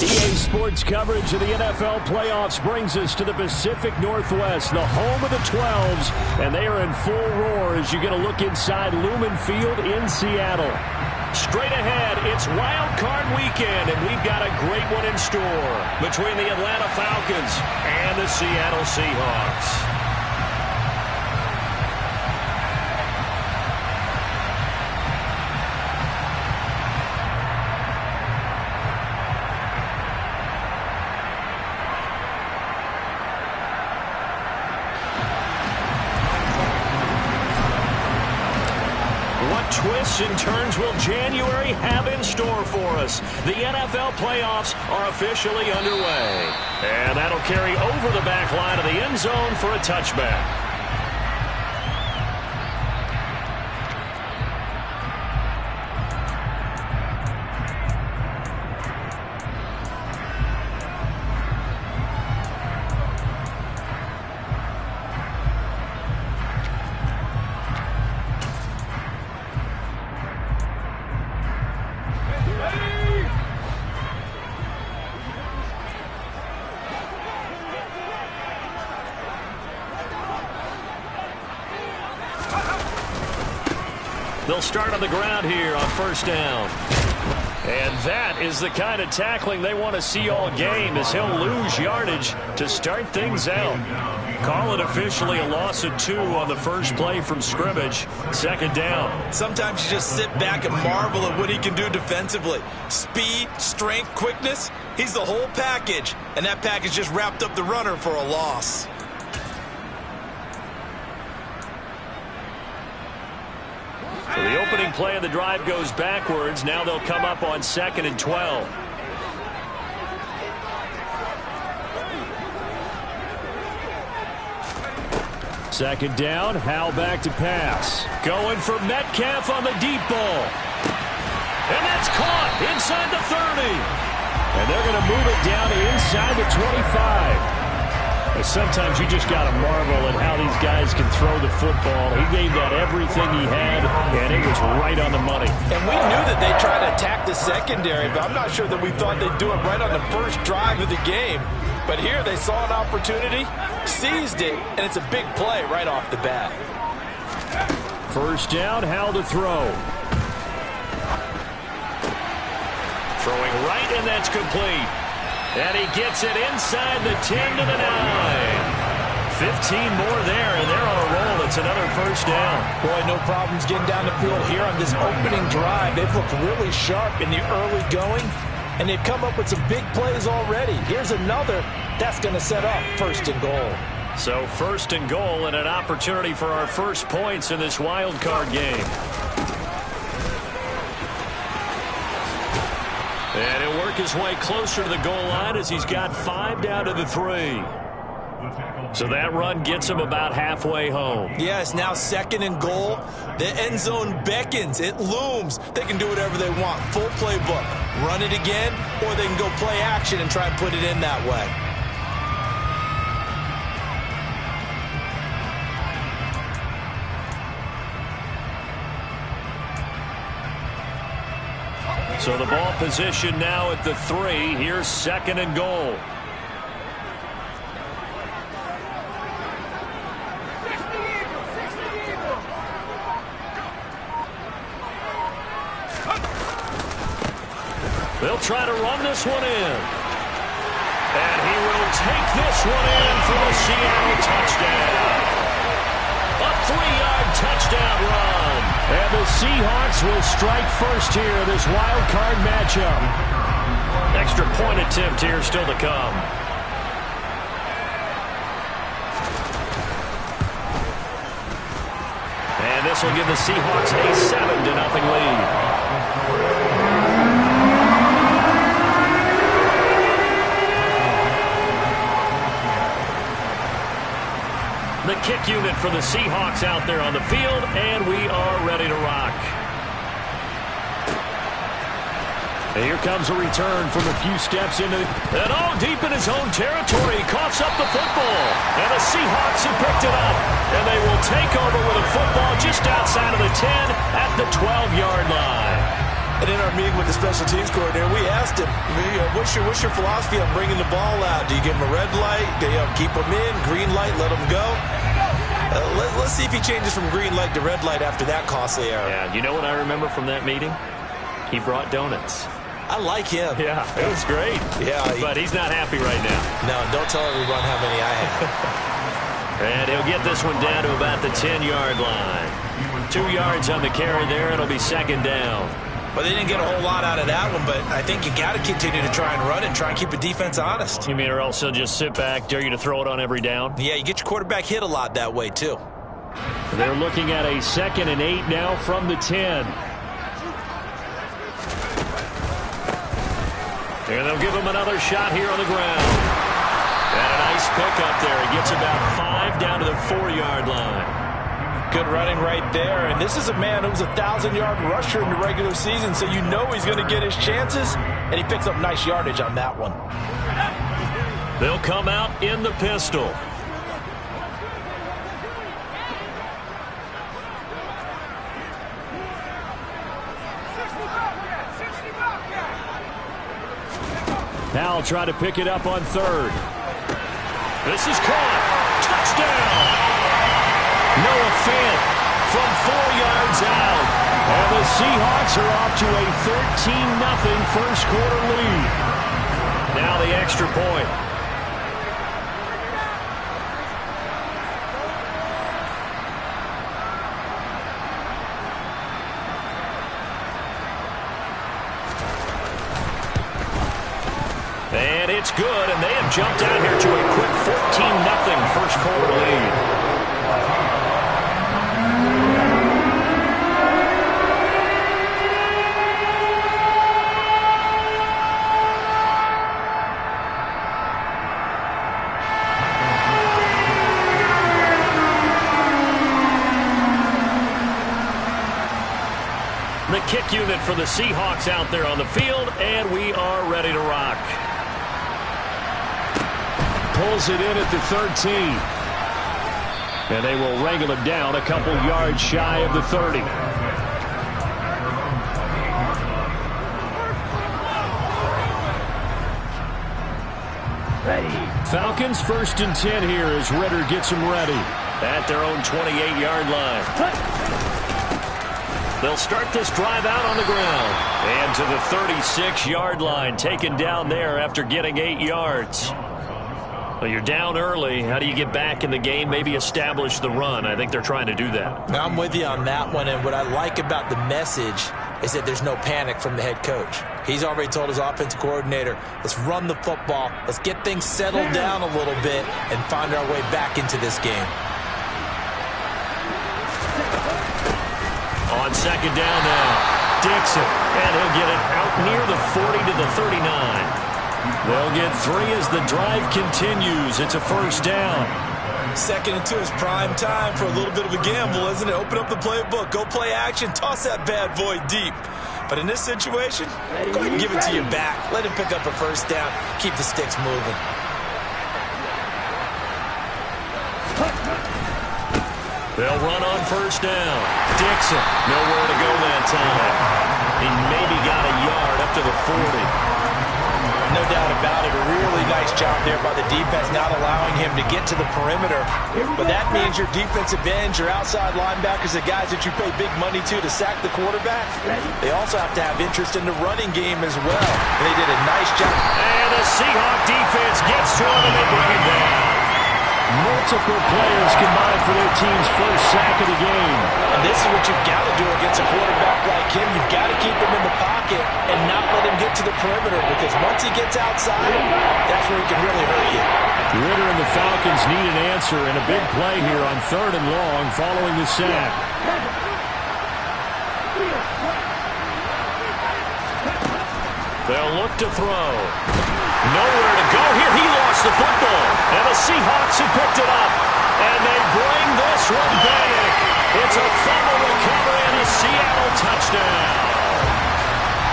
EA Sports coverage of the NFL playoffs brings us to the Pacific Northwest, the home of the 12s, and they are in full roar as you get a look inside Lumen Field in Seattle. Straight ahead, it's Wild Card Weekend, and we've got a great one in store between the Atlanta Falcons and the Seattle Seahawks. Twists and turns will January have in store for us. The NFL playoffs are officially underway. And that'll carry over the back line of the end zone for a touchback. They'll start on the ground here on first down. And that is the kind of tackling they want to see all game, as he'll lose yardage to start things out. Call it officially a loss of 2 on the first play from scrimmage. Second down. Sometimes you just sit back and marvel at what he can do defensively. Speed, strength, quickness. He's the whole package. And that package just wrapped up the runner for a loss. So the opening play of the drive goes backwards. Now they'll come up on 2nd and 12. Second down, Howell back to pass. Going for Metcalf on the deep ball. And that's caught inside the 30. And they're going to move it down to inside the 25. Sometimes you just got to marvel at how these guys can throw the football. He gave that everything he had, and it was right on the money. And we knew that they'd try to attack the secondary, but I'm not sure that we thought they'd do it right on the first drive of the game. But here they saw an opportunity, seized it, and it's a big play right off the bat. First down, Howell to throw. Throwing right, and that's complete. And he gets it inside the 10 to the 9. 15 more there, and they're on a roll. It's another first down. Boy, no problems getting down the field here on this opening drive. They've looked really sharp in the early going, and they've come up with some big plays already. Here's another. That's going to set up first and goal. So first and goal, and an opportunity for our first points in this wild card game. And he'll work his way closer to the goal line as he's got 5 down to the 3. So that run gets him about halfway home. Yeah, it's now 2nd and goal. The end zone beckons. It looms. They can do whatever they want. Full playbook. Run it again, or they can go play action and try and put it in that way. So the ball position now at the 3. Here's 2nd and goal. They'll try to run this one in. And he will take this one in for a Seattle touchdown. A 3-yard touchdown run. And the Seahawks will strike first here in this wild card matchup. Extra point attempt here still to come. And this will give the Seahawks a 7-0 lead. The kick unit for the Seahawks out there on the field, and we are ready to rock. And here comes a return from a few steps into, and all deep in his own territory. He coughs up the football, and the Seahawks have picked it up. And they will take over with a football just outside of the 10 at the 12-yard line. And in our meeting with the special teams coordinator, we asked him, what's your philosophy on bringing the ball out? Do you give him a red light? Do you keep him in? Green light, let him go? Let's see if he changes from green light to red light after that costly error. Yeah, you know what I remember from that meeting? He brought donuts. I like him. Yeah, it was great. Yeah, but he's not happy right now. No, don't tell everyone how many I have. And he'll get this one down to about the 10-yard line. 2 yards on the carry there. It'll be second down. Well, they didn't get a whole lot out of that one, but I think you got to continue to try and run and try and keep the defense honest. You mean or else he'll just sit back, dare you to throw it on every down? Yeah, you get your quarterback hit a lot that way, too. They're looking at a 2nd and 8 now from the 10. And they'll give him another shot here on the ground. And a nice pickup there. He gets about 5 down to the 4-yard line. Good running right there. And this is a man who was a 1,000-yard rusher in the regular season, so you know he's going to get his chances. And he picks up nice yardage on that one. They'll come out in the pistol. Now I'll try to pick it up on 3rd. This is caught. Touchdown. Noah Fant from 4 yards out. And the Seahawks are off to a 13-0 first quarter lead. Now the extra point. And it's good, and they have jumped out here to a quick 14-0 first quarter lead. The kick unit for the Seahawks out there on the field, and we are ready to rock. Pulls it in at the 13. And they will wrangle him down a couple yards shy of the 30. Ready. Falcons 1st and 10 here as Ritter gets them ready at their own 28-yard line. They'll start this drive out on the ground. And to the 36-yard line, taken down there after getting 8 yards. Well, you're down early. How do you get back in the game? Maybe establish the run. I think they're trying to do that. Now, I'm with you on that one, and what I like about the message is that there's no panic from the head coach. He's already told his offensive coordinator, let's run the football, let's get things settled down a little bit and find our way back into this game. On second down now, Dixon, and he'll get it out near the 40 to the 39. They'll get 3 as the drive continues. It's a first down. 2nd and 2 is prime time for a little bit of a gamble, isn't it? Open up the playbook, go play action, toss that bad boy deep. But in this situation, go ahead and give it to your back. Let him pick up a first down. Keep the sticks moving. They'll run on first down. Dixon, nowhere to go that time. He maybe got a yard up to the 40. No doubt about it. A really nice job there by the defense, not allowing him to get to the perimeter. But that means your defensive ends, your outside linebackers, the guys that you pay big money to sack the quarterback, they also have to have interest in the running game as well. And they did a nice job. And the Seahawk defense gets to him, and they bring it down. Multiple players combined for their team's first sack of the game. And this is what you've got to do against a quarterback like him. You've got to keep him in the pocket and not let him get to the perimeter, because once he gets outside, that's where he can really hurt you. Ritter and the Falcons need an answer and a big play here on 3rd and long following the sack. They'll look to throw. Nowhere to go here. He lost the football. And the Seahawks have picked it up. And they bring this one back. It's a fumble recovery and a Seattle touchdown.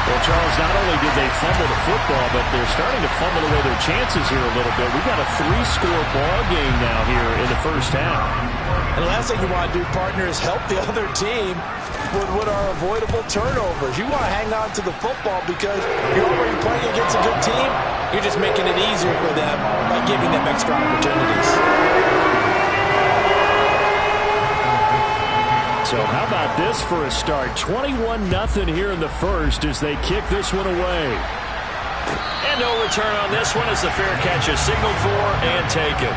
The Charles, not only did they fumble the football, but they're starting to fumble away their chances here a little bit. We've got a 3-score ball game now here in the first half. And the last thing you want to do, partner, is help the other team with what are avoidable turnovers. You want to hang on to the football because you're already playing against a good team. You're just making it easier for them by giving them extra opportunities. So how about this for a start? 21-0 here in the first as they kick this one away. And no return on this one as the fair catch is signaled for and taken.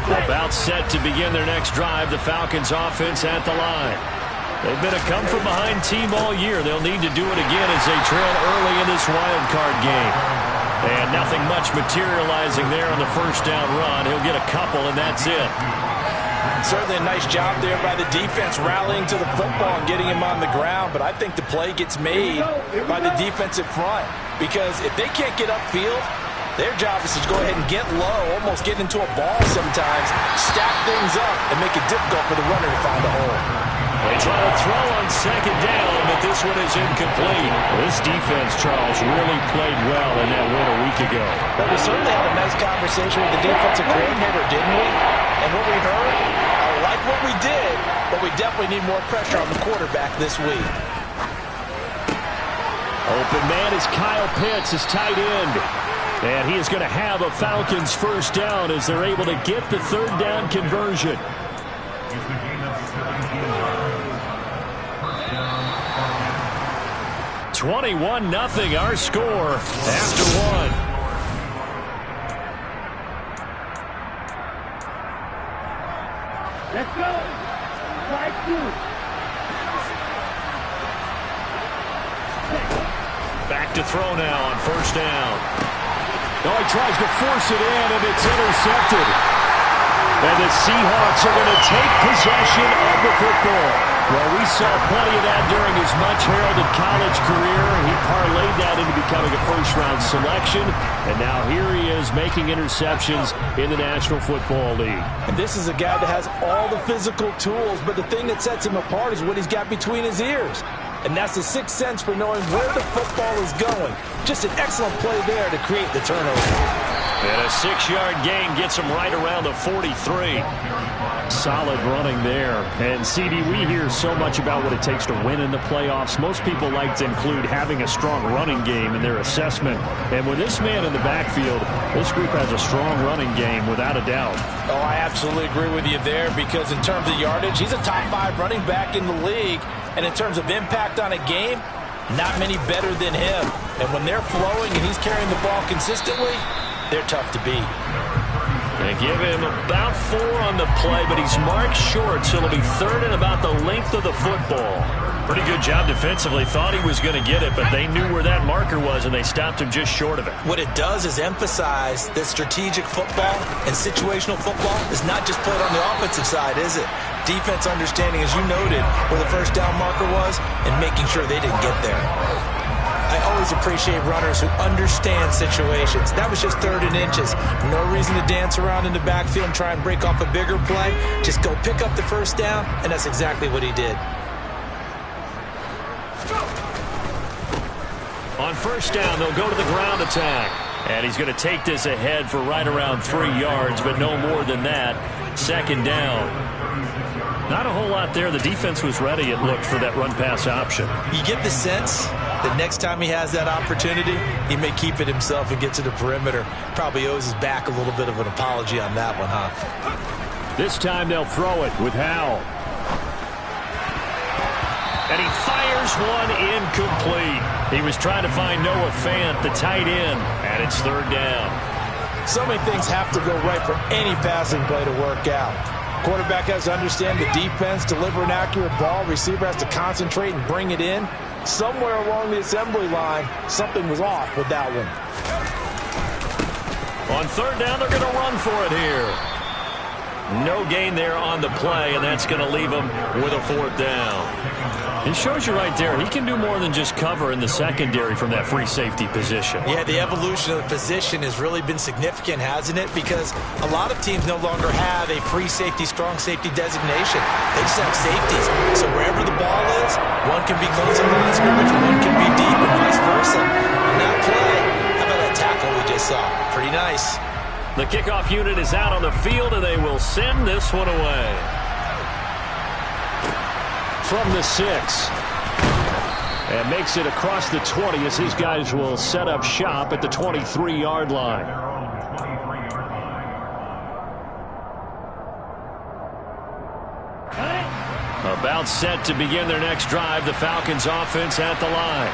About set to begin their next drive, the Falcons offense at the line. They've been a come-from-behind team all year. They'll need to do it again as they trail early in this wild card game. And nothing much materializing there on the first down run. He'll get a couple, and that's it. Certainly a nice job there by the defense rallying to the football and getting him on the ground. But I think the play gets made by the defensive front. Because if they can't get upfield, their job is to go ahead and get low, almost get into a ball sometimes, stack things up, and make it difficult for the runner to find a hole. They try to throw on second down, but this one is incomplete. This defense, Charles, really played well in that win a week ago. But we certainly had a nice conversation with the defensive coordinator, didn't we? And what we heard, I like what we did, but we definitely need more pressure on the quarterback this week. Open man is Kyle Pitts, his tight end. And he is going to have a Falcons first down as they're able to get the third down conversion. (21-0) our score after one. Let's go. Back to throw now on first down. Oh, he tries to force it in, and it's intercepted. And the Seahawks are going to take possession of the football. Well, we saw plenty of that during his much-heralded college career. He parlayed that into becoming a first-round selection. And now here he is making interceptions in the National Football League. And this is a guy that has all the physical tools, but the thing that sets him apart is what he's got between his ears. And that's the sixth sense for knowing where the football is going. Just an excellent play there to create the turnover. And a 6-yard gain gets him right around the 43. Solid running there. And, CD, we hear so much about what it takes to win in the playoffs. Most people like to include having a strong running game in their assessment. And with this man in the backfield, this group has a strong running game without a doubt. Oh, I absolutely agree with you there because in terms of yardage, he's a top 5 running back in the league. And in terms of impact on a game, not many better than him. And when they're flowing and he's carrying the ball consistently, they're tough to beat. They give him about 4 on the play, but he's marked short, so it'll be third and about the length of the football. Pretty good job defensively. Thought he was going to get it, but they knew where that marker was, and they stopped him just short of it. What it does is emphasize that strategic football and situational football is not just played on the offensive side, is it? Defense understanding, as you noted, where the first down marker was and making sure they didn't get there. I always appreciate runners who understand situations. That was just 3rd and inches. No reason to dance around in the backfield and try and break off a bigger play. Just go pick up the first down, and that's exactly what he did. On first down, they'll go to the ground attack. And he's going to take this ahead for right around 3 yards, but no more than that. Second down. Not a whole lot there. The defense was ready, it looked, for that run-pass option. You get the sense that next time he has that opportunity, he may keep it himself and get to the perimeter. Probably owes his back a little bit of an apology on that one, huh? This time they'll throw it with Howell. And he fires one incomplete. He was trying to find Noah Fant, the tight end, and it's third down. So many things have to go right for any passing play to work out. Quarterback has to understand the defense, deliver an accurate ball. Receiver has to concentrate and bring it in. Somewhere along the assembly line, something was off with that one. On third down, they're going to run for it here. No gain there on the play, and that's going to leave him with a 4th down. It shows you right there, he can do more than just cover in the secondary from that free safety position. Yeah, the evolution of the position has really been significant, hasn't it? Because a lot of teams no longer have a free safety, strong safety designation. They just have safeties. So wherever the ball is, one can be close to the line of scrimmage, one can be deep, and vice versa. On that play, how about that tackle we just saw? Pretty nice. The kickoff unit is out on the field, and they will send this one away. From the 6. And makes it across the 20 as these guys will set up shop at the 23-yard line. About set to begin their next drive, the Falcons offense at the line.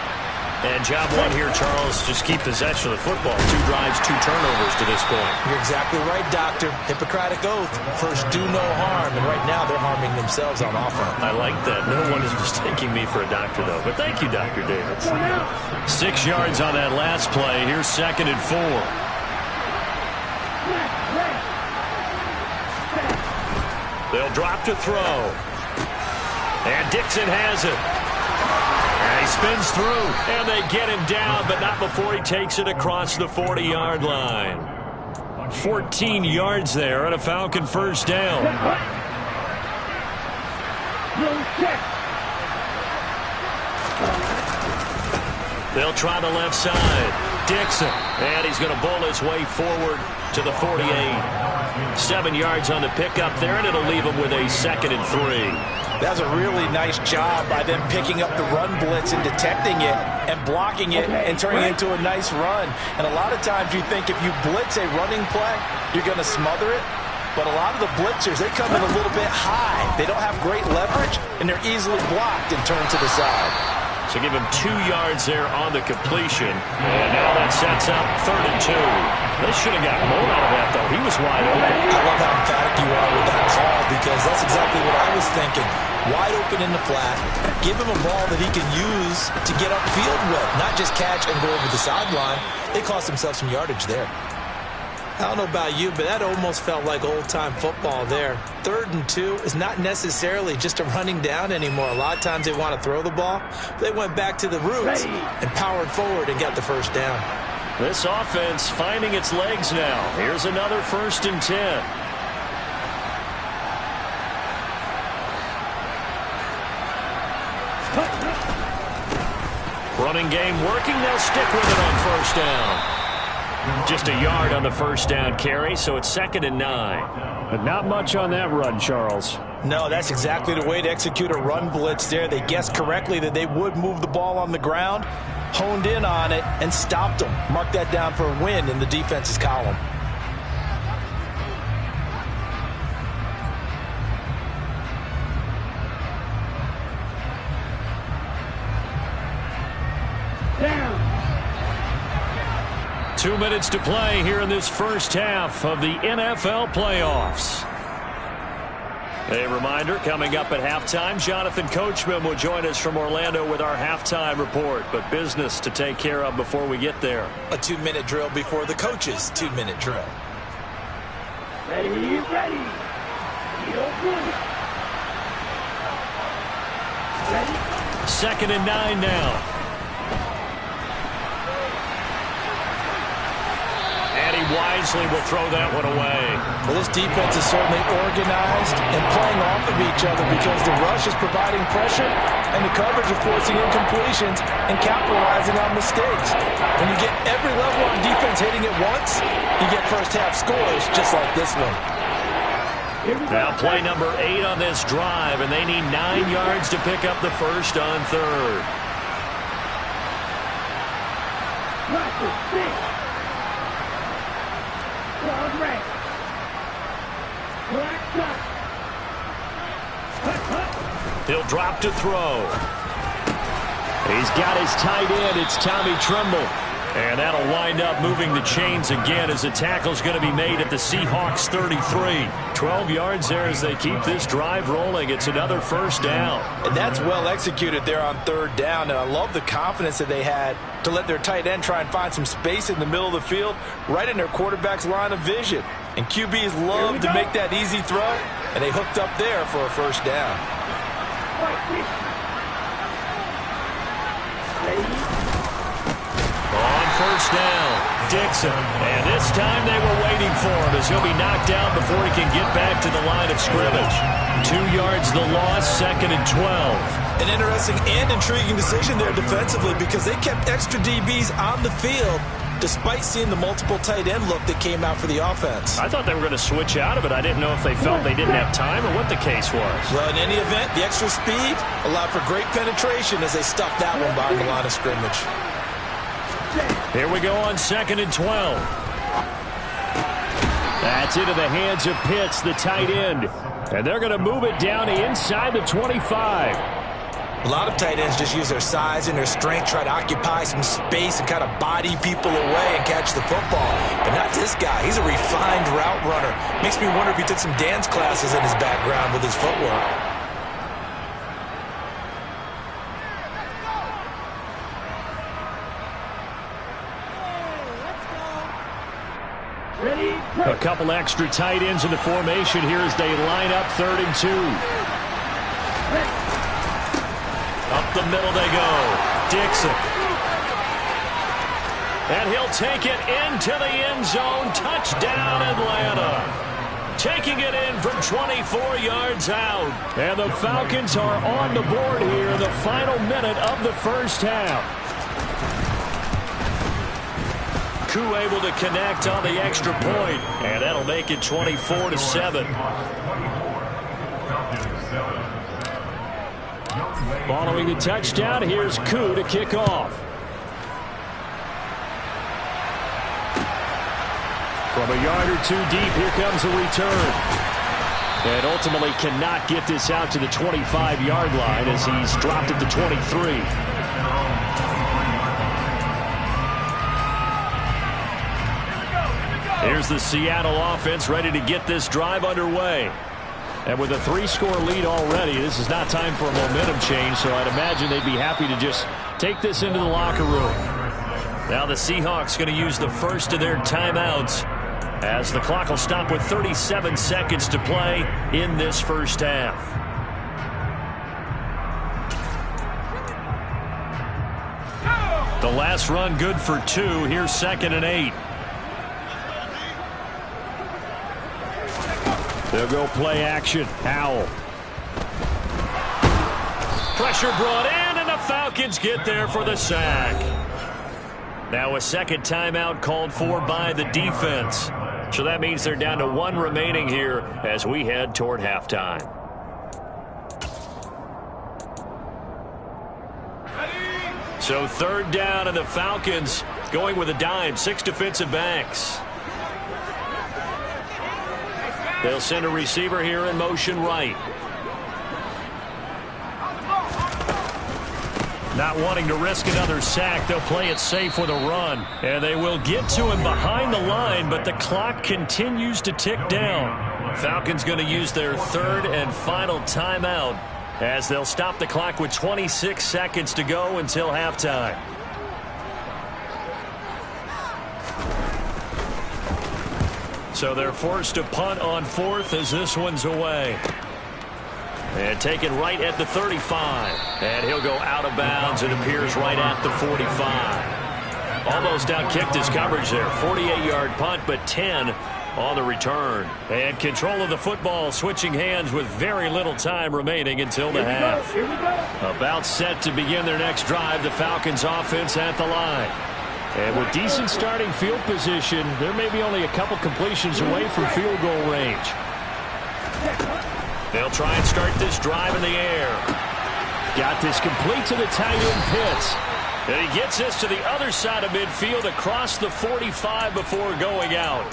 And job one here, Charles, just keep possession of the football. 2 drives, 2 turnovers to this point. You're exactly right, Doctor. Hippocratic oath. First, do no harm. And right now, they're harming themselves on offense. I like that. No one is mistaking me for a doctor, though. But thank you, Dr. Davis. 6 yards on that last play. Here's 2nd and 4. They'll drop to throw. And Dixon has it. And he spins through. And they get him down, but not before he takes it across the 40-yard line. 14 yards there and a Falcon 1st down. They'll try the left side. Dixon. And he's going to bowl his way forward to the 48. 7 yards on the pickup there, and it'll leave him with a 2nd and 3. That's a really nice job by them picking up the run blitz and detecting it and blocking it and turning it into a nice run. And a lot of times you think if you blitz a running play, you're going to smother it. But a lot of the blitzers, they come in a little bit high. They don't have great leverage, and they're easily blocked and turned to the side. So give him 2 yards there on the completion. And now that sets up 3rd and 2. They should have got more out of that, though. He was wide open. I love how emphatic you are with that call because that's exactly what I was thinking. Wide open in the flat. Give him a ball that he can use to get upfield with, not just catch and go over the sideline. They cost themselves some yardage there. I don't know about you, but that almost felt like old-time football there. 3rd and 2 is not necessarily just a running down anymore. A lot of times they want to throw the ball. They went back to the roots and powered forward and got the 1st down. This offense finding its legs now. Here's another 1st and 10. Running game working. They'll stick with it on 1st down. Just a yard on the 1st down carry, so it's 2nd and 9. But not much on that run, Charles. No, that's exactly the way to execute a run blitz there. They guessed correctly that they would move the ball on the ground, honed in on it, and stopped them. Mark that down for a win in the defense's column. Down. 2 minutes to play here in this 1st half of the NFL playoffs. A reminder, coming up at halftime, Jonathan Coachman will join us from Orlando with our halftime report, but business to take care of before we get there. A 2-minute drill before the coach's 2-minute drill. Ready, ready. Ready. 2nd and 9 now. And he wisely will throw that one away. Well, this defense is certainly organized and playing off of each other because the rush is providing pressure and the coverage is forcing incompletions and capitalizing on mistakes. When you get every level on defense hitting it once, you get 1st half scores just like this one. Now play number 8 on this drive, and they need 9 yards to pick up the 1st on 3rd. He'll drop to throw. He's got his tight end. It's Tommy Tremble. And that'll wind up moving the chains again as the tackle's going to be made at the Seahawks 33. 12 yards there as they keep this drive rolling. It's another 1st down. And that's well executed there on 3rd down. And I love the confidence that they had to let their tight end try and find some space in the middle of the field, right in their quarterback's line of vision. And QBs love to make that easy throw, and they hooked up there for a first down. On first down, Dixon. And this time they were waiting for him as he'll be knocked down before he can get back to the line of scrimmage. 2 yards the loss, 2nd and 12. An interesting and intriguing decision there defensively because they kept extra DBs on the field despite seeing the multiple tight end look that came out for the offense. I thought they were going to switch out of it. I didn't know if they felt they didn't have time or what the case was. Well, in any event, the extra speed allowed for great penetration as they stuffed that one behind the line of scrimmage. Here we go on 2nd and 12. That's into the hands of Pitts, the tight end. And they're going to move it down inside the 25. A lot of tight ends just use their size and their strength, try to occupy some space and kind of body people away and catch the football. But not this guy. He's a refined route runner. Makes me wonder if he took some dance classes in his background with his footwork. A couple extra tight ends in the formation here as they line up 3rd and 2. Up the middle they go. Dixon. And he'll take it into the end zone. Touchdown, Atlanta. Taking it in from 24 yards out. And the Falcons are on the board here in the final minute of the first half. Koo able to connect on the extra point. And that'll make it 24-7. Following the touchdown, here's Koo to kick off. From a yard or two deep, here comes a return. And ultimately cannot get this out to the 25-yard line as he's dropped it to 23. Here's the Seattle offense ready to get this drive underway. And with a 3-score lead already, this is not time for a momentum change, so I'd imagine they'd be happy to just take this into the locker room. Now the Seahawks going to use the first of their timeouts as the clock will stop with 37 seconds to play in this first half. The last run good for 2. Here's 2nd and 8. They'll go play action. Howell. Pressure brought in, and the Falcons get there for the sack. Now a second timeout called for by the defense. So that means they're down to 1 remaining here as we head toward halftime. So 3rd down, and the Falcons going with a dime. 6 defensive backs. They'll send a receiver here in motion right. Not wanting to risk another sack, they'll play it safe with a run. And they will get to him behind the line, but the clock continues to tick down. Falcons going to use their 3rd and final timeout as they'll stop the clock with 26 seconds to go until halftime. So they're forced to punt on 4th as this one's away. And taken right at the 35. And he'll go out of bounds. It appears right at the 45. Almost outkicked his coverage there. 48-yard punt, but 10 on the return. And control of the football switching hands with very little time remaining until the half. About set to begin their next drive. The Falcons offense at the line. And with decent starting field position, there may be only a couple completions away from field goal range. They'll try and start this drive in the air. Got this complete to the tight end Pitts. And he gets this to the other side of midfield across the 45 before going out.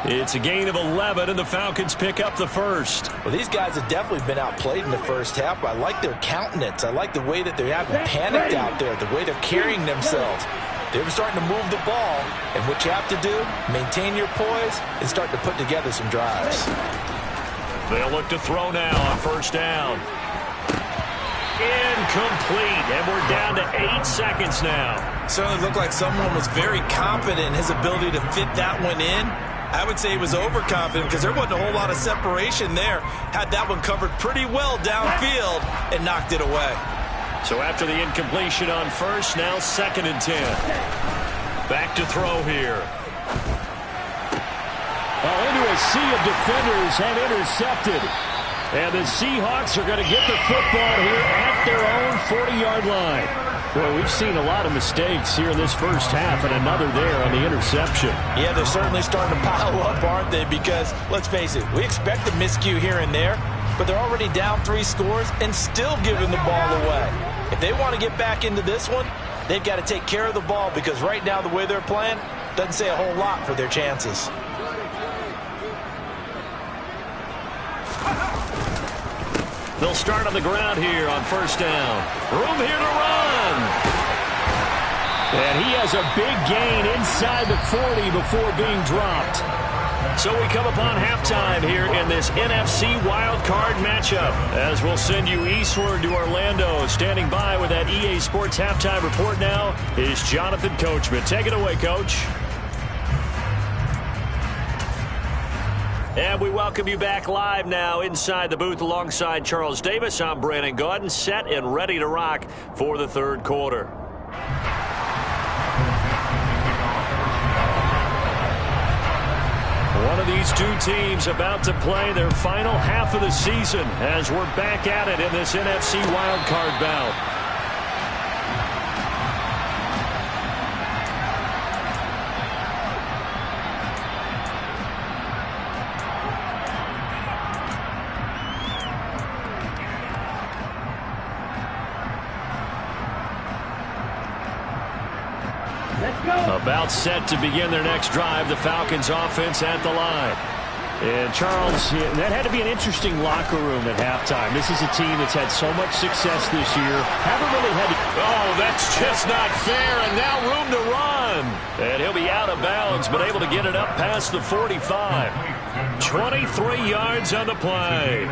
It's a gain of 11, and the Falcons pick up the first. Well, these guys have definitely been outplayed in the first half. I like their countenance. I like the way that they haven't panicked out there, the way they're carrying themselves. They're starting to move the ball, and what you have to do, maintain your poise and start to put together some drives. They'll look to throw now on first down. Incomplete, and we're down to 8 seconds now. Certainly looked like someone was very confident in his ability to fit that one in. I would say he was overconfident because there wasn't a whole lot of separation there. Had that one covered pretty well downfield and knocked it away. So after the incompletion on first, now 2nd and 10. Back to throw here. Well, into a sea of defenders and intercepted. And the Seahawks are going to get the football here at their own 40-yard line. Boy, we've seen a lot of mistakes here in this first half, and another there on the interception. Yeah, they're certainly starting to pile up, aren't they? Because, let's face it, we expect a miscue here and there, but they're already down 3 scores and still giving the ball away. If they want to get back into this one, they've got to take care of the ball because right now the way they're playing doesn't say a whole lot for their chances. They'll start on the ground here on first down. Room here to run. And he has a big gain inside the 40 before being dropped. So we come upon halftime here in this NFC wildcard matchup. As we'll send you eastward to Orlando. Standing by with that EA Sports halftime report now is Jonathan Coachman. Take it away, Coach. And we welcome you back live now inside the booth alongside Charles Davis. I'm Brandon Gaudin, set and ready to rock for the third quarter. One of these two teams about to play their final half of the season as we're back at it in this NFC wildcard bout. About set to begin their next drive, the Falcons offense at the line. And Charles, that had to be an interesting locker room at halftime. This is a team that's had so much success this year. Haven't really had to... Oh, that's just not fair, and now room to run. And he'll be out of bounds, but able to get it up past the 45. 23 yards on the play.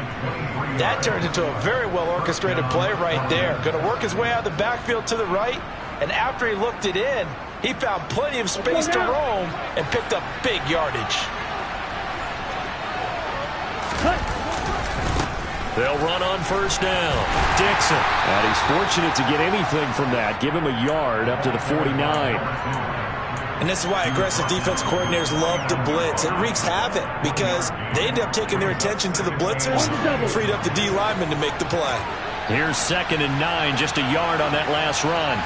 That turned into a very well-orchestrated play right there. Going to work his way out of the backfield to the right, and after he looked it in, he found plenty of space to roam and picked up big yardage. They'll run on first down. Dixon. And he's fortunate to get anything from that. Give him a yard up to the 49. And this is why aggressive defense coordinators love to blitz. It wreaks havoc because they end up taking their attention to the blitzers, freed up the D lineman to make the play. Here's 2nd and 9, just a yard on that last run.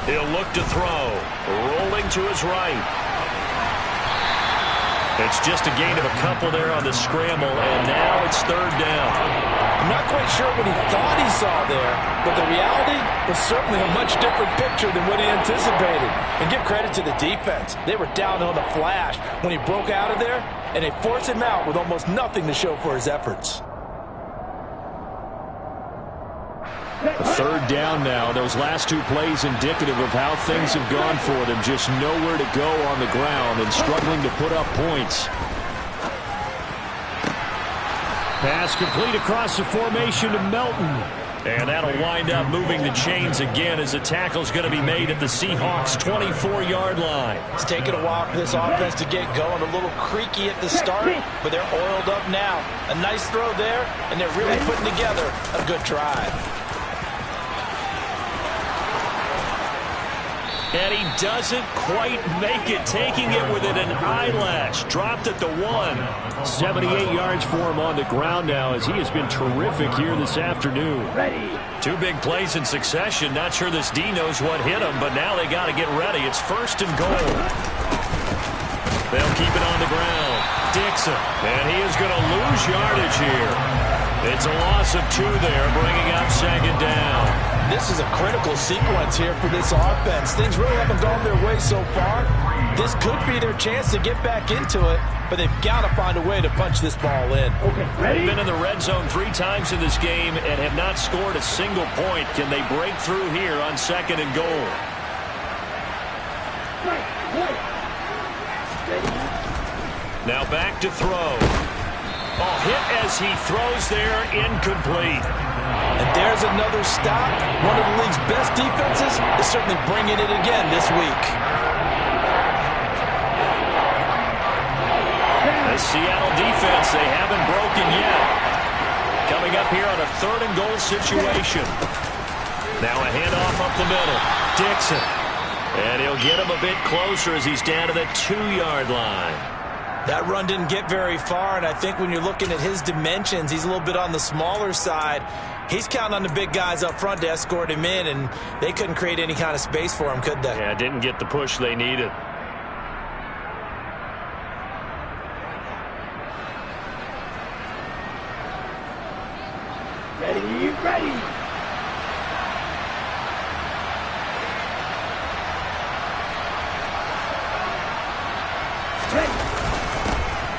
He'll look to throw. Rolling to his right. It's just a gain of a couple there on the scramble, and now it's 3rd down. I'm not quite sure what he thought he saw there, but the reality was certainly a much different picture than what he anticipated. And give credit to the defense. They were down on the flash when he broke out of there, and they forced him out with almost nothing to show for his efforts. 3rd down now. Those last 2 plays indicative of how things have gone for them. Just nowhere to go on the ground and struggling to put up points. Pass complete across the formation to Melton. And that'll wind up moving the chains again as the tackle's going to be made at the Seahawks' 24-yard line. It's taken a while for this offense to get going. A little creaky at the start, but they're oiled up now. A nice throw there, and they're really putting together a good drive. And he doesn't quite make it, taking it within an eyelash. Dropped at the 1. 78 yards for him on the ground now as he has been terrific here this afternoon. 2 big plays in succession. Not sure this D knows what hit him, but now they got to get ready. It's 1st and goal. They'll keep it on the ground. Dixon, and he is going to lose yardage here. It's a loss of 2 there, bringing up 2nd down. This is a critical sequence here for this offense. Things really haven't gone their way so far. This could be their chance to get back into it, but they've got to find a way to punch this ball in. They've been in the red zone 3 times in this game and have not scored a single point. Can they break through here on 2nd and goal? Now back to throw. Oh, hit as he throws there, incomplete. And there's another stop. One of the league's best defenses is certainly bringing it again this week. The Seattle defense, they haven't broken yet. Coming up here on a 3rd and goal situation. Now a handoff up the middle. Dixon. And he'll get him a bit closer as he's down to the 2-yard line. That run didn't get very far, and I think when you're looking at his dimensions, he's a little bit on the smaller side. He's counting on the big guys up front to escort him in, and they couldn't create any kind of space for him, could they? Yeah, didn't get the push they needed. Ready, ready.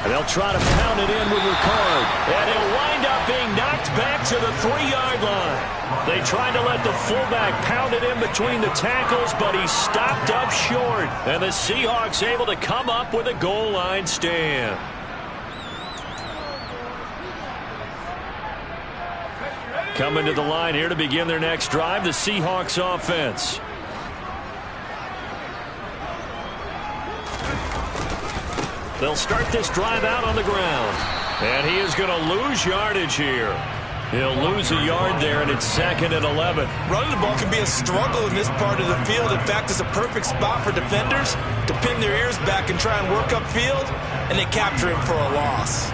And they'll try to pound it in with Ricard. And he'll wind up being knocked back to the 3-yard line. They tried to let the fullback pound it in between the tackles, but he stopped up short. And the Seahawks able to come up with a goal line stand. Coming to the line here to begin their next drive, the Seahawks offense. They'll start this drive out on the ground. And he is going to lose yardage here. He'll lose a yard there, and it's 2nd and 11. Running the ball can be a struggle in this part of the field. In fact, it's a perfect spot for defenders to pin their ears back and try and work upfield, and they capture him for a loss.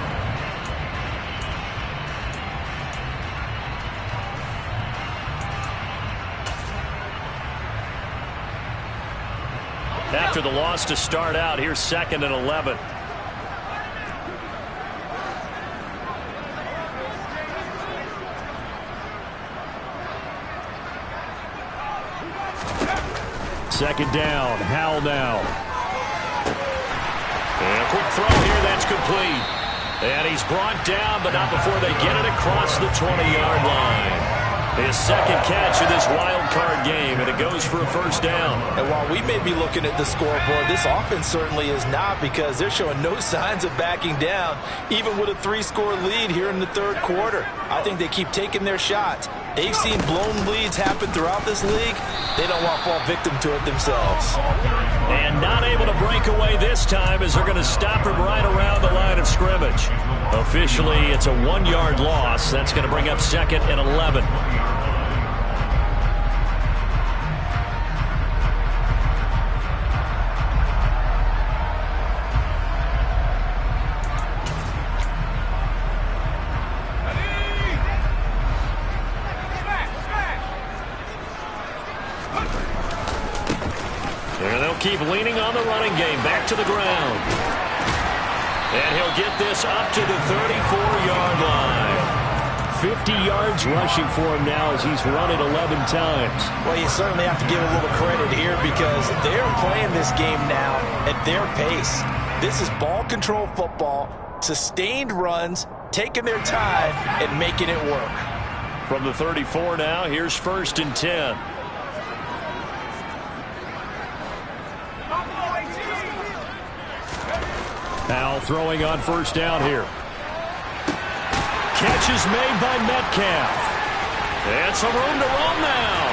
After the loss to start out, here's 2nd and 11. Second down, Howell now. And a quick throw here, that's complete. And he's brought down, but not before they get it across the 20-yard line. His 2nd catch of this wild card game, and it goes for a 1st down. And while we may be looking at the scoreboard, this offense certainly is not, because they're showing no signs of backing down, even with a 3-score lead here in the 3rd quarter. I think they keep taking their shots. They've seen blown leads happen throughout this league. They don't want to fall victim to it themselves. And not able to break away this time as they're going to stop him right around the line of scrimmage. Officially, it's a 1-yard loss. That's going to bring up 2nd and 11. And they'll keep leaning on the running game. Back to the ground. And he'll get this up to the 34-yard line. 50 yards rushing for him now as he's run it 11 times. Well, you certainly have to give a little credit here, because they're playing this game now at their pace. This is ball control football, sustained runs, taking their time and making it work. From the 34 now, here's 1st and 10. Now throwing on 1st down here. Catch is made by Metcalf. And some room to roam now.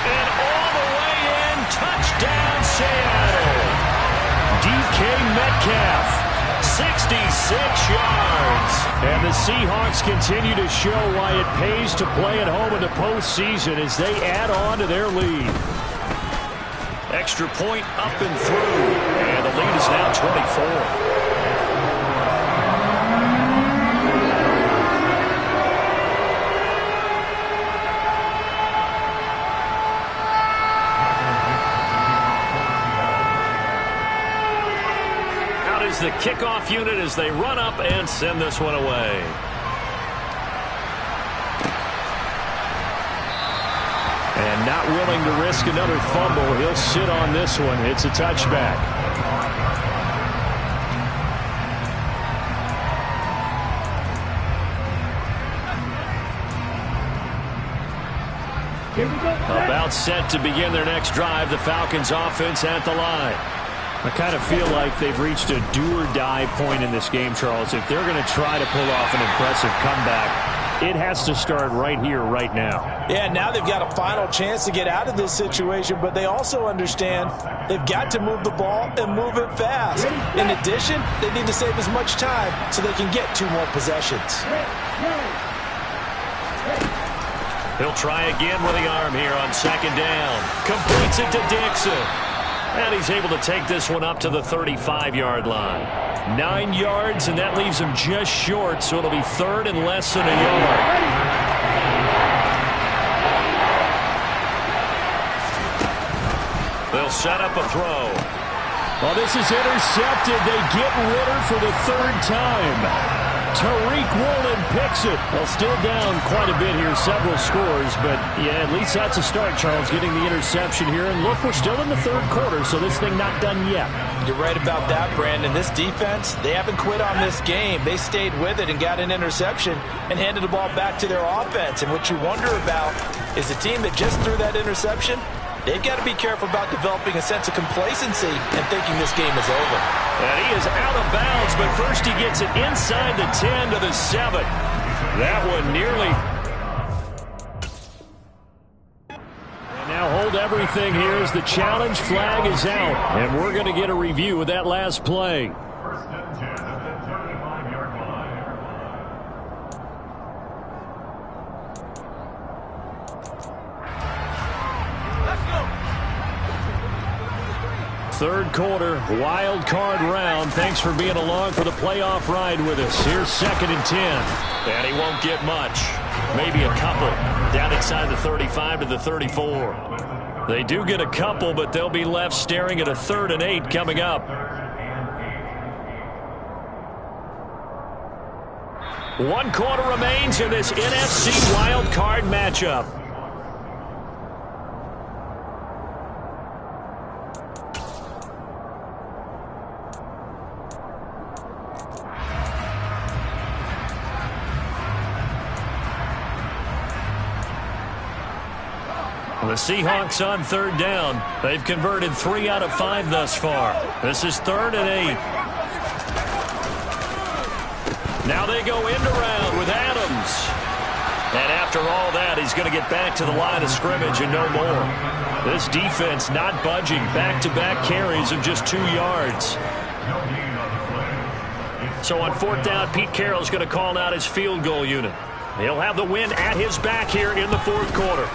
And all the way in, touchdown Seattle. DK Metcalf, 66 yards. And the Seahawks continue to show why it pays to play at home in the postseason as they add on to their lead. Extra point up and through. And the lead is now 24. Out is the kickoff unit as they run up and send this one away. And not willing to risk another fumble. He'll sit on this one. It's a touchback. Here we go. About set to begin their next drive. The Falcons offense at the line. I kind of feel like they've reached a do-or-die point in this game, Charles. If they're going to try to pull off an impressive comeback, It has to start right here, right now. Yeah, now they've got a final chance to get out of this situation, but they also understand they've got to move the ball and move it fast. In addition, they need to save as much time so they can get 2 more possessions. He'll try again with the arm here on 2nd down. Completes it to Dixon. And he's able to take this one up to the 35-yard line. 9 yards, and that leaves him just short, so it'll be 3rd and less than a yard. They'll set up a throw. Well, this is intercepted. They get Ritter for the 3rd time. Tariq Woolen picks it. Well, still down quite a bit here, several scores, but yeah, at least that's a start, Charles, getting the interception here. And look, we're still in the 3rd quarter, so this thing not done yet. You're right about that, Brandon. This defense, they haven't quit on this game. They stayed with it and got an interception and handed the ball back to their offense. And what you wonder about is a team that just threw that interception, they've got to be careful about developing a sense of complacency and thinking this game is over. And he is out of bounds, but first he gets it inside the 10 to the 7. That one nearly. And now hold everything here as the challenge flag is out. And we're going to get a review of that last play. Third quarter, wild card round. Thanks for being along for the playoff ride with us. Here's 2nd and 10. And he won't get much. Maybe a couple. Down inside the 35 to the 34. They do get a couple, but they'll be left staring at a 3rd and 8 coming up. One quarter remains in this NFC wild card matchup. The Seahawks on 3rd down. They've converted 3 out of 5 thus far. This is 3rd and 8. Now they go end around with Adams. And after all that, he's going to get back to the line of scrimmage and no more. This defense not budging. Back-to-back carries of just 2 yards. So on 4th down, Pete Carroll's going to call out his field goal unit. He'll have the wind at his back here in the 4th quarter.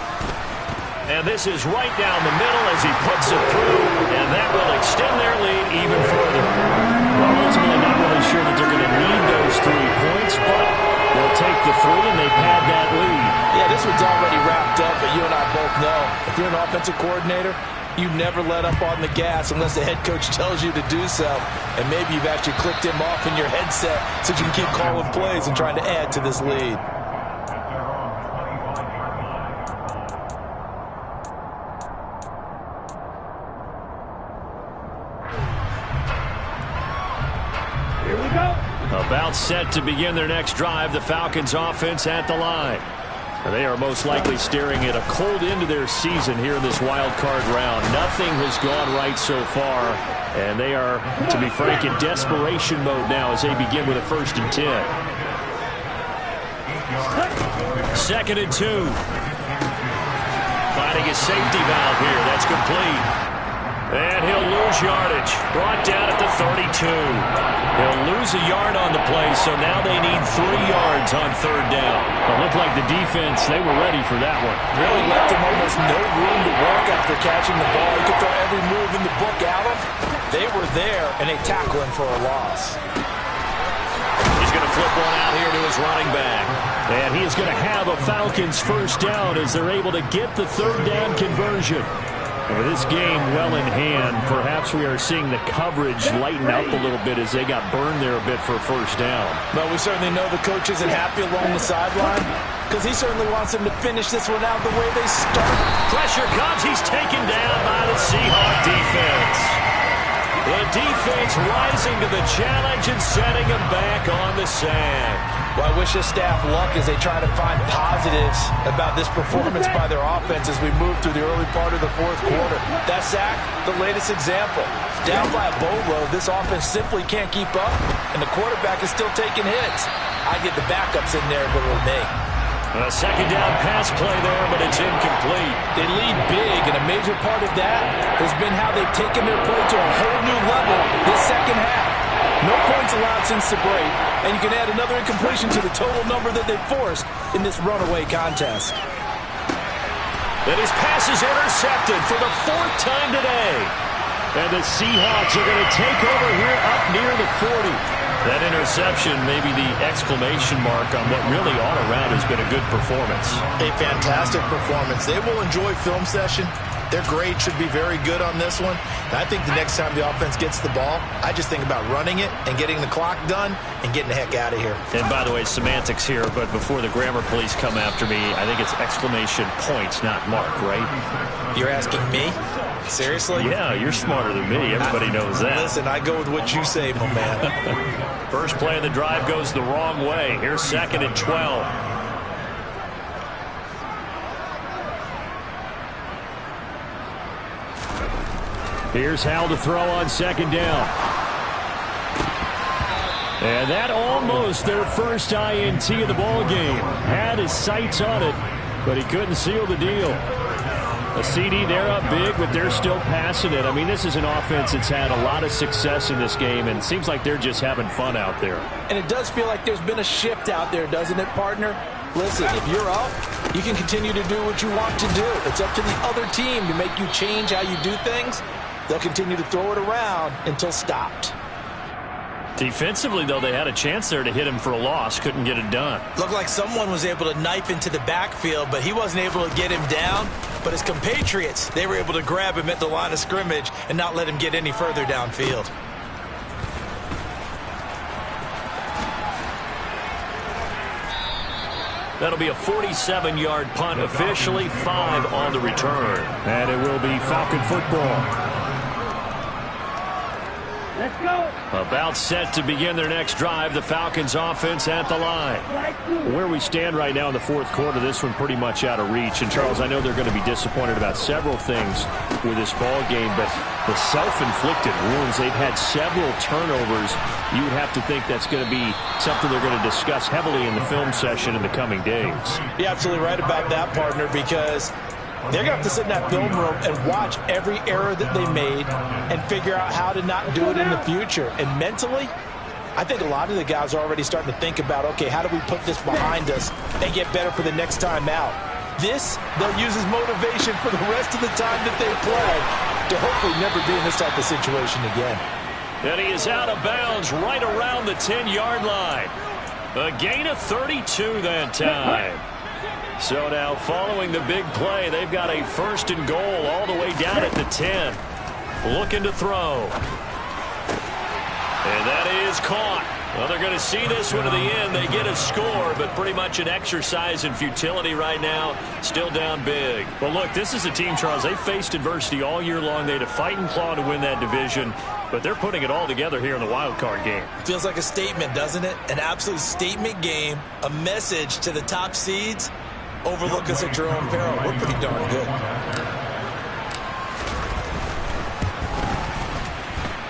And this is right down the middle as he puts it through, and that will extend their lead even further. Well, ultimately, not really sure that they're going to need those 3 points, but they'll take the 3, and they pad that lead. Yeah, this one's already wrapped up, but you and I both know, if you're an offensive coordinator, you never let up on the gas unless the head coach tells you to do so. And maybe you've actually clicked him off in your headset so you can keep calling plays and trying to add to this lead. About set to begin their next drive, the Falcons offense at the line. They are most likely staring at a cold end to their season here in this wild card round. Nothing has gone right so far, and they are, to be frank, in desperation mode now as they begin with a 1st and 10. 2nd and 2. Finding a safety valve here. That's complete. And he'll lose yardage. Brought down at the 32. He'll lose a yard on the play, so now they need 3 yards on 3rd down. It looked like the defense, they were ready for that one. Really left him almost no room to work after catching the ball. He could throw every move in the book at him. They were there, and they tackle him for a loss. He's going to flip one out here to his running back. And he is going to have a Falcons 1st down as they're able to get the 3rd down conversion. With this game well in hand, perhaps we are seeing the coverage lighten up a little bit as they got burned there a bit for a 1st down. But we certainly know the coach isn't happy along the sideline because he certainly wants them to finish this one out the way they start. Pressure comes. He's taken down by the Seahawk defense. The defense rising to the challenge and setting him back on the sack. Well, I wish this staff luck as they try to find positives about this performance by their offense as we move through the early part of the 4th quarter. That sack, the latest example. Down by a boatload, this offense simply can't keep up, and the quarterback is still taking hits. I get the backups in there, but with me. A second down pass play there, but it's incomplete. They lead big, and a major part of that has been how they've taken their play to a whole new level this second half. No points allowed since the break, and you can add another incompletion to the total number that they forced in this runaway contest. And his pass is intercepted for the 4th time today. And the Seahawks are going to take over here up near the 40. That interception may be the exclamation mark on what really all around has been a good performance. A fantastic performance. They will enjoy film session. Their grade should be very good on this one. And I think the next time the offense gets the ball, I just think about running it and getting the clock done and getting the heck out of here. And by the way, semantics here, but before the grammar police come after me, I think it's exclamation points, not mark, right? You're asking me? Seriously? Yeah, you're smarter than me. Everybody knows that. Listen, I go with what you say, my man. First play of the drive goes the wrong way. Here's 2nd and 12. Here's Hal to throw on 2nd down. And that almost their first INT of the ball game. Had his sights on it, but he couldn't seal the deal. A CD, they're up big, but they're still passing it. I mean, this is an offense that's had a lot of success in this game, and it seems like they're just having fun out there. And it does feel like there's been a shift out there, doesn't it, partner? Listen, if you're up, you can continue to do what you want to do. It's up to the other team to make you change how you do things. They'll continue to throw it around until stopped. Defensively, though, they had a chance there to hit him for a loss. Couldn't get it done. Looked like someone was able to knife into the backfield, but he wasn't able to get him down. But his compatriots, they were able to grab him at the line of scrimmage and not let him get any further downfield. That'll be a 47-yard punt, officially 5 on the return. And it will be Falcon football. Let's go. About set to begin their next drive, the Falcons offense at the line. Where we stand right now in the 4th quarter, this one pretty much out of reach. And, Charles, I know they're going to be disappointed about several things with this ball game, but the self-inflicted wounds, they've had several turnovers. You would have to think that's going to be something they're going to discuss heavily in the film session in the coming days. You're absolutely right about that, partner, because they're going to have to sit in that film room and watch every error that they made and figure out how to not do it in the future. And mentally, I think a lot of the guys are already starting to think about, okay, how do we put this behind us and get better for the next time out? This, they'll use as motivation for the rest of the time that they play to hopefully never be in this type of situation again. And he is out of bounds right around the 10-yard line. A gain of 32 that time. So now following the big play, they've got a 1st and goal all the way down at the 10. Looking to throw. And that is caught. Well, they're going to see this one to the end. They get a score, but pretty much an exercise in futility right now. Still down big. Well, look, this is a team, Charles. They faced adversity all year long. They had to fight and claw to win that division, but they're putting it all together here in the wild card game. Feels like a statement, doesn't it? An absolute statement game, a message to the top seeds. Overlook us at your own peril. We're pretty darn good.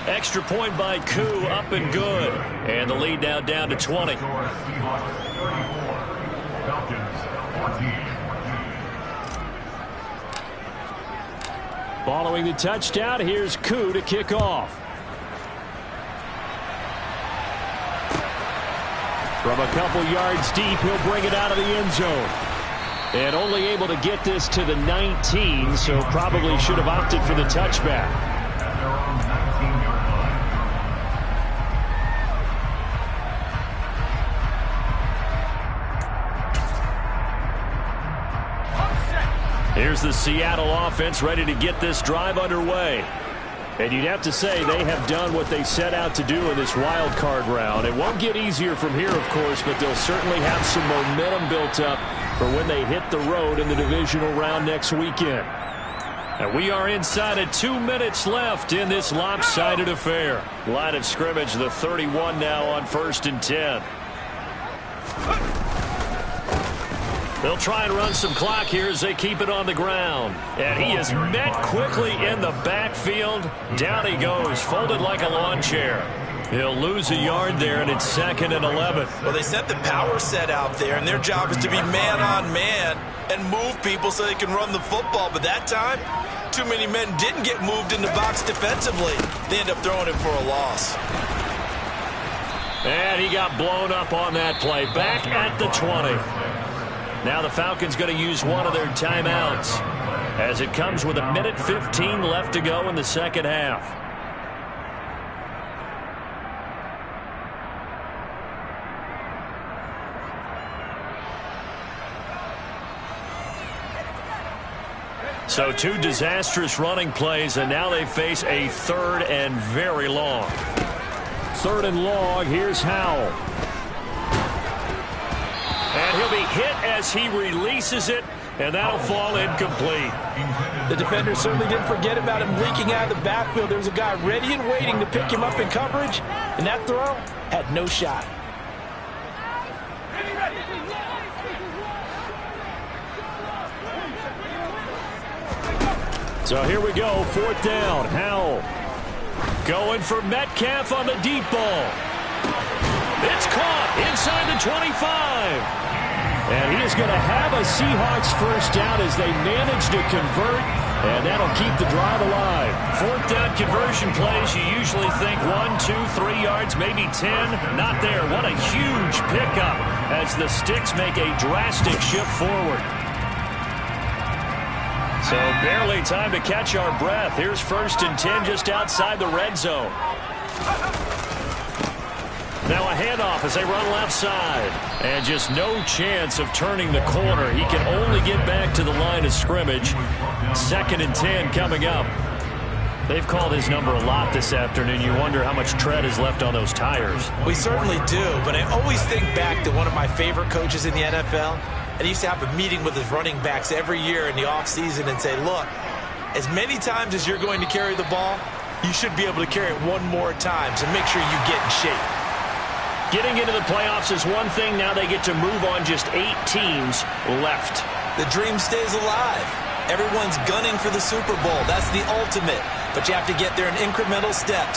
Extra point by Koo, up and good. And the lead now down to 20. Following the touchdown, here's Koo to kick off. From a couple yards deep, he'll bring it out of the end zone. And only able to get this to the 19, so probably should have opted for the touchback. Here's the Seattle offense ready to get this drive underway. And you'd have to say they have done what they set out to do in this wild card round. It won't get easier from here, of course, but they'll certainly have some momentum built up for when they hit the road in the divisional round next weekend. And we are inside of 2 minutes left in this lopsided affair. Line of scrimmage, the 31 now on 1st and 10. They'll try and run some clock here as they keep it on the ground. And he is met quickly in the backfield. Down he goes, folded like a lawn chair. He'll lose a yard there, and it's 2nd and 11. Well, they sent the power set out there, and their job is to be man-on-man and move people so they can run the football. But that time, too many men didn't get moved in the box defensively. They end up throwing it for a loss. And he got blown up on that play. Back at the 20. Now the Falcons going to use one of their timeouts as it comes with 1:15 left to go in the second half. So 2 disastrous running plays, and now they face a 3rd and very long. 3rd and long. Here's Howell. And he'll be hit as he releases it, and that'll fall incomplete. The defender certainly didn't forget about him leaking out of the backfield. There was a guy ready and waiting to pick him up in coverage, and that throw had no shot. So here we go, 4th down. Howell going for Metcalf on the deep ball. It's caught inside the 25. And he is going to have a Seahawks first down as they manage to convert, and that'll keep the drive alive. 4th down conversion plays, you usually think 1, 2, 3 yards, maybe 10. Not there. What a huge pickup as the Sticks make a drastic shift forward. So barely time to catch our breath. Here's 1st and 10 just outside the red zone. Now a handoff as they run left side. And just no chance of turning the corner. He can only get back to the line of scrimmage. 2nd and 10 coming up. They've called his number a lot this afternoon. You wonder how much tread is left on those tires. We certainly do, but I always think back to one of my favorite coaches in the NFL. And he used to have a meeting with his running backs every year in the offseason and say, look, as many times as you're going to carry the ball, you should be able to carry it one more time, so make sure you get in shape. Getting into the playoffs is one thing. Now they get to move on just 8 teams left. The dream stays alive. Everyone's gunning for the Super Bowl. That's the ultimate. But you have to get there in incremental steps.